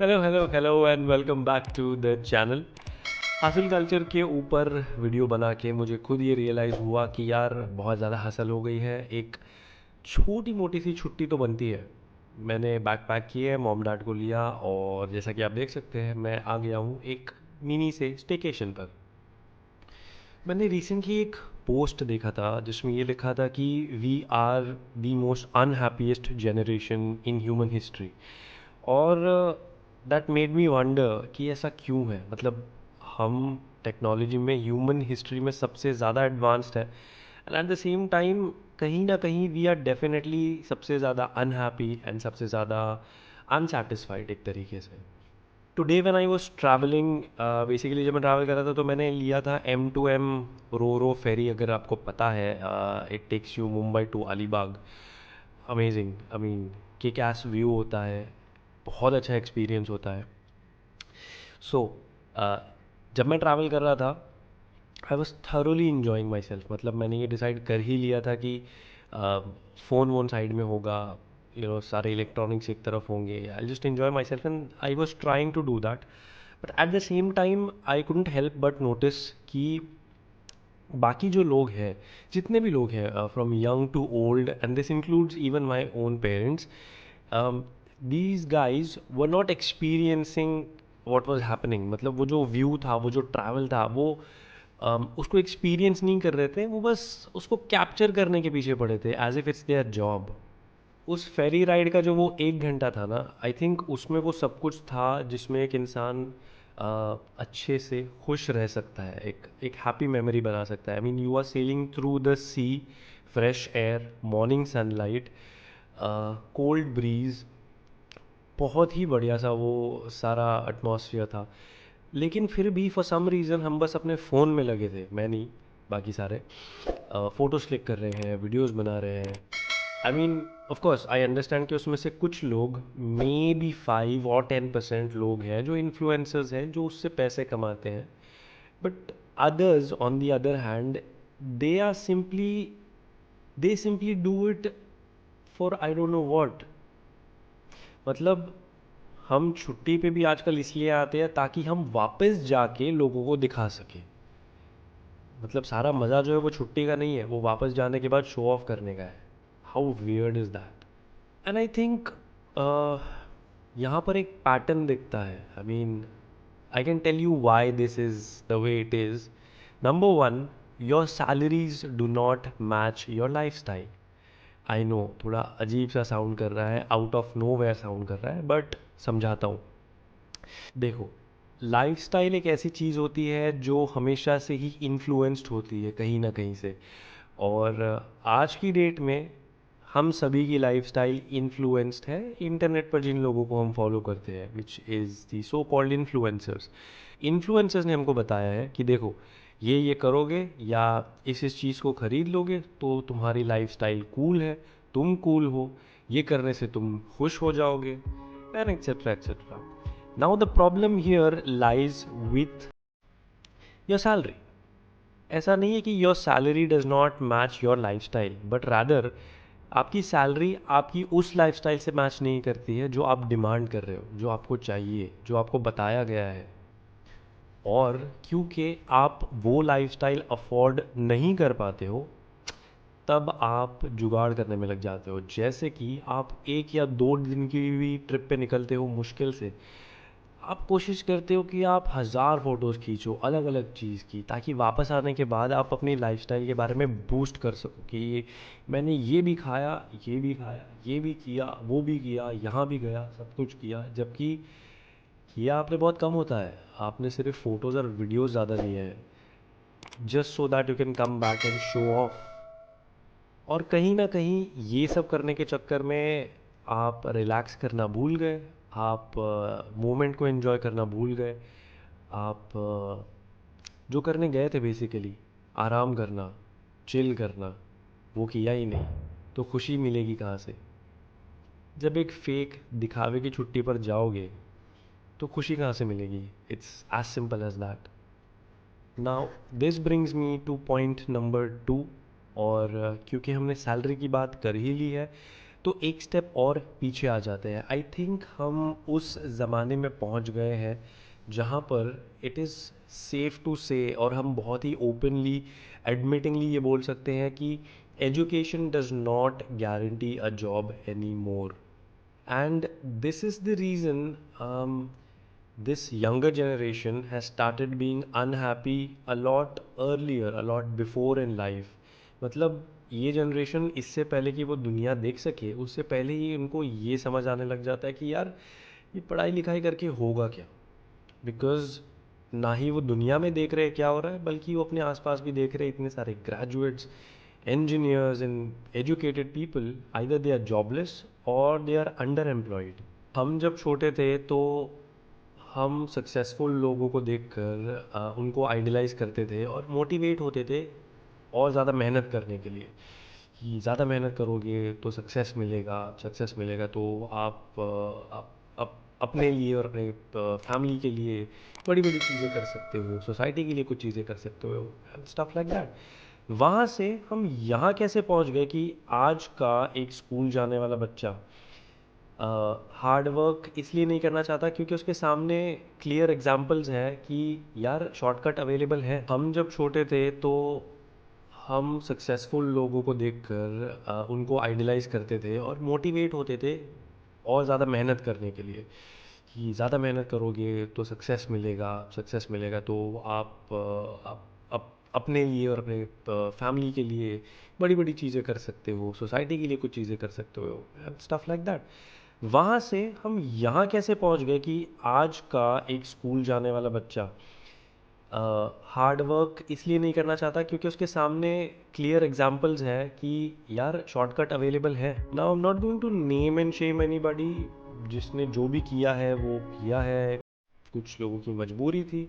Hello hello hello and welcome back to the channel. हासिल culture के ऊपर video बना के मुझे खुद ये रियलाइज़ हुआ कि यार बहुत ज़्यादा हासिल हो गई है। एक छोटी मोटी सी छुट्टी तो बनती है। मैंने बैग पैक किया है, मॉम डैड को लिया और जैसा कि आप देख सकते हैं मैं आ गया हूँ एक मिनी से स्टेकेशन पर। मैंने रिसेंटली एक पोस्ट देखा था जिसमें ये लिखा था कि we are the most unhappiest generation in human history. और दैट मेड मी वंडर कि ऐसा क्यों है। मतलब हम टेक्नोलॉजी में ह्यूमन हिस्ट्री में सबसे ज़्यादा एडवांस्ड है and eight the same time कहीं ना कहीं वी आर डेफिनेटली सबसे ज़्यादा अनहैप्पी एंड सबसे ज़्यादा अनसेटिस्फाइड एक तरीके से। Today when I was travelling, basically जब मैं ट्रैवल कर रहा था तो मैंने लिया था M2M रो फेरी। अगर आपको पता है, it takes you Mumbai to Alibaug. Amazing, I mean kick ass view होता है, बहुत अच्छा एक्सपीरियंस होता है। सो जब मैं ट्रैवल कर रहा था I was thoroughly enjoying my self. मतलब मैंने ये डिसाइड कर ही लिया था कि फ़ोन वोन साइड में होगा, सारे इलेक्ट्रॉनिक्स एक तरफ होंगे, I just enjoy myself and I was trying to do that. But at the same time I couldn't help but notice कि बाकी जो लोग हैं, जितने भी लोग हैं from young to old and this includes even my own parents, these guys were not experiencing what was happening। मतलब वो जो व्यू था, वो जो ट्रैवल था, वो उसको एक्सपीरियंस नहीं कर रहे थे। वो बस उसको कैप्चर करने के पीछे पड़े थे as if it's their job. उस फेरी राइड का जो वो 1 घंटा था ना, आई थिंक उसमें वो सब कुछ था जिसमें एक इंसान अच्छे से खुश रह सकता है, एक हैप्पी मेमोरी बना सकता है। I mean you are sailing through the sea, fresh air, morning sunlight, cold breeze, बहुत ही बढ़िया सा वो सारा एटमॉस्फेयर था। लेकिन फिर भी फॉर सम रीज़न हम बस अपने फ़ोन में लगे थे, मैं नहीं, बाकी सारे फ़ोटोज़ क्लिक कर रहे हैं, वीडियोज़ बना रहे हैं। I mean of course I understand कि उसमें से कुछ लोग, मे बी 5 और 10% लोग हैं जो इन्फ्लुएंसर्स हैं, जो उससे पैसे कमाते हैं। But others on the other hand, they are simply they simply do it for I don't know what. मतलब हम छुट्टी पे भी आजकल इसलिए आते हैं ताकि हम वापस जाके लोगों को दिखा सकें। मतलब सारा मज़ा जो है वो छुट्टी का नहीं है, वो वापस जाने के बाद शो ऑफ करने का है। How weird is that. And I think यहाँ पर एक पैटर्न दिखता है। I mean I can tell you why this is the way it is. Number one, your salaries do not match your lifestyle. I know थोड़ा अजीब सा sound कर रहा है, out of nowhere sound कर रहा है, but समझाता हूँ। देखो, लाइफस्टाइल एक ऐसी चीज़ होती है जो हमेशा से ही इन्फ्लुएंस्ड होती है कहीं ना कहीं से। और आज की डेट में हम सभी की लाइफस्टाइल इन्फ्लुएंस्ड है इंटरनेट पर जिन लोगों को हम फॉलो करते हैं, which is the so called influencers. Influencers ने हमको बताया है कि देखो, ये करोगे या इस चीज़ को ख़रीद लोगे तो तुम्हारी लाइफस्टाइल कूल है, तुम कूल हो, ये करने से तुम खुश हो जाओगे, and etcetera etcetera. Now the problem here lies with your salary. ऐसा नहीं है कि your salary does not match your life style, but rather आपकी सैलरी आपकी उस लाइफ स्टाइल से मैच नहीं करती है जो आप डिमांड कर रहे हो, जो आपको चाहिए, जो आपको बताया गया है। और क्योंकि आप वो लाइफस्टाइल अफोर्ड नहीं कर पाते हो, तब आप जुगाड़ करने में लग जाते हो। जैसे कि आप 1 या 2 दिन की भी ट्रिप पे निकलते हो मुश्किल से, आप कोशिश करते हो कि आप 1000 फ़ोटोज़ खींचो अलग अलग चीज़ की, ताकि वापस आने के बाद आप अपनी लाइफस्टाइल के बारे में बूस्ट कर सको कि मैंने ये भी खाया, ये भी खाया, ये भी किया, वो भी किया, यहाँ भी गया, सब कुछ किया। जबकि किया आपने बहुत कम होता है, आपने सिर्फ फ़ोटोज़ और वीडियोज़ ज़्यादा लिए हैं, just so that you can come back and show off. और कहीं ना कहीं ये सब करने के चक्कर में आप रिलैक्स करना भूल गए, आप मोमेंट को एंजॉय करना भूल गए। आप जो करने गए थे बेसिकली, आराम करना, चिल करना, वो किया ही नहीं। तो खुशी मिलेगी कहाँ से? जब एक फेक दिखावे की छुट्टी पर जाओगे तो खुशी कहाँ से मिलेगी? It's as simple as that. Now this brings me to point number 2। और क्योंकि हमने सैलरी की बात कर ही ली है, तो एक स्टेप और पीछे आ जाते हैं। आई थिंक हम उस ज़माने में पहुंच गए हैं जहां पर इट इज़ सेफ टू से, और हम बहुत ही ओपनली एडमिटिंगली ये बोल सकते हैं कि education does not guarantee a job any more. And this is the reason this younger generation has started being unhappy a lot earlier, a lot before in life. मतलब ये जनरेशन इससे पहले कि वो दुनिया देख सके, उससे पहले ही उनको ये समझ आने लग जाता है कि यार ये पढ़ाई लिखाई करके होगा क्या। बिकॉज ना ही वो दुनिया में देख रहे क्या हो रहा है, बल्कि वो अपने आसपास भी देख रहे इतने सारे graduates, engineers and educated people, either they are jobless or they are underemployed. हम जब छोटे थे तो हम सक्सेसफुल लोगों को देखकर उनको आइडलाइज करते थे और मोटिवेट होते थे और ज़्यादा मेहनत करने के लिए, कि ज़्यादा मेहनत करोगे तो सक्सेस मिलेगा, सक्सेस मिलेगा तो आप अपने लिए और अपने फैमिली के लिए बड़ी बड़ी चीज़ें कर सकते हो, सोसाइटी के लिए कुछ चीज़ें कर सकते हो, स्टफ लाइक दैट। वहाँ से हम यहाँ कैसे पहुँच गए कि आज का एक स्कूल जाने वाला बच्चा हार्ड वर्क इसलिए नहीं करना चाहता क्योंकि उसके सामने क्लियर एग्जांपल्स हैं कि यार शॉर्टकट अवेलेबल है। हम जब छोटे थे तो हम सक्सेसफुल लोगों को देखकर उनको आइडलाइज करते थे और मोटिवेट होते थे और ज़्यादा मेहनत करने के लिए, कि ज़्यादा मेहनत करोगे तो सक्सेस मिलेगा, सक्सेस मिलेगा तो आप अपने लिए और अपने फैमिली के लिए बड़ी बड़ी चीज़ें कर सकते हो, सोसाइटी के लिए कुछ चीज़ें कर सकते हो, स्टफ लाइक दैट। वहाँ से हम यहाँ कैसे पहुँच गए कि आज का एक स्कूल जाने वाला बच्चा हार्ड वर्क इसलिए नहीं करना चाहता क्योंकि उसके सामने क्लियर एग्जांपल्स हैं कि यार शॉर्टकट अवेलेबल है। Now I am not going to name and shame anybody, जिसने जो भी किया है वो किया है। कुछ लोगों की मजबूरी थी,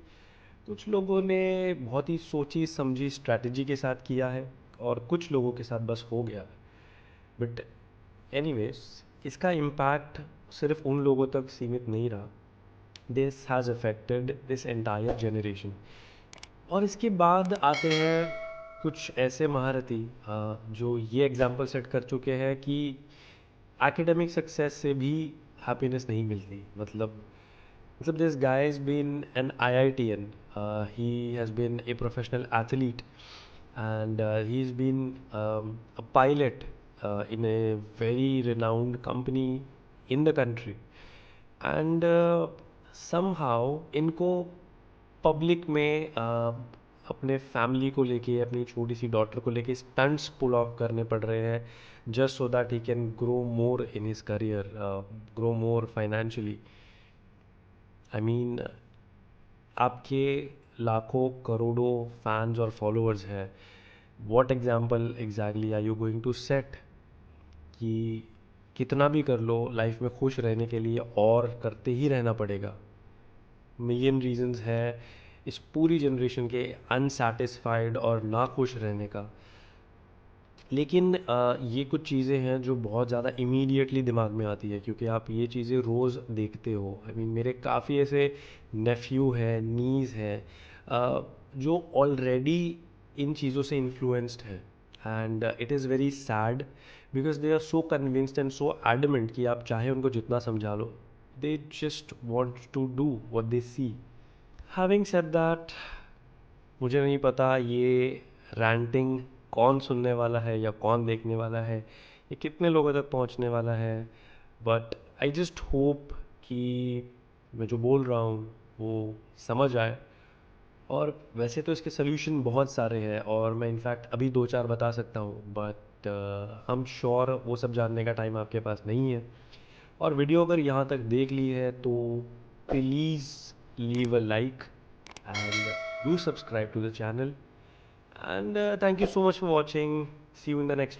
कुछ लोगों ने बहुत ही सोची समझी स्ट्रैटेजी के साथ किया है, और कुछ लोगों के साथ बस हो गया। बट एनीवेज, इसका इम्पैक्ट सिर्फ उन लोगों तक सीमित नहीं रहा, this has affected this entire generation. और इसके बाद आते हैं कुछ ऐसे महारथी जो ये एग्जाम्पल सेट कर चुके हैं कि एकेडमिक सक्सेस से भी हैप्पीनेस नहीं मिलती। मतलब this guy has been an IITian, he has been a professional athlete, and he's been a pilot in a very renowned company in the country, and somehow इनको पब्लिक में अपने family को लेके, अपनी छोटी सी डॉटर को लेके स्टंट्स पुल ऑफ करने पड़ रहे हैं, just so that he can grow more in his career, grow more financially. I mean, आपके लाखों करोड़ों फैंस और फॉलोअर्स हैं, what example exactly are you going to set कि कितना भी कर लो लाइफ में खुश रहने के लिए और करते ही रहना पड़ेगा। मिलियन रीजंस हैं इस पूरी जनरेशन के अनसेटिस्फाइड और ना खुश रहने का। लेकिन ये कुछ चीज़ें हैं जो बहुत ज़्यादा इमीडिएटली दिमाग में आती है क्योंकि आप ये चीज़ें रोज़ देखते हो। आई मीन, मेरे काफ़ी ऐसे नेफ्यू हैं, नीज़ हैं जो ऑलरेडी इन चीज़ों से इन्फ्लुएंस्ड हैं, and it is very sad because they are so convinced and so adamant कि आप चाहे उनको जितना समझा लो, they just want to do what they see. Having said that, मुझे नहीं पता ये रैंटिंग कौन सुनने वाला है या कौन देखने वाला है, ये कितने लोगों तक पहुंचने वाला है, बट आई जस्ट होप कि मैं जो बोल रहा हूँ वो समझ आए। और वैसे तो इसके सोल्यूशन बहुत सारे हैं और मैं इनफैक्ट अभी दो चार बता सकता हूँ, बट आई एम श्योर वो सब जानने का टाइम आपके पास नहीं है। और वीडियो अगर यहाँ तक देख ली है तो please leave a like and do subscribe to the channel, and thank you so much for watching, see you in the next.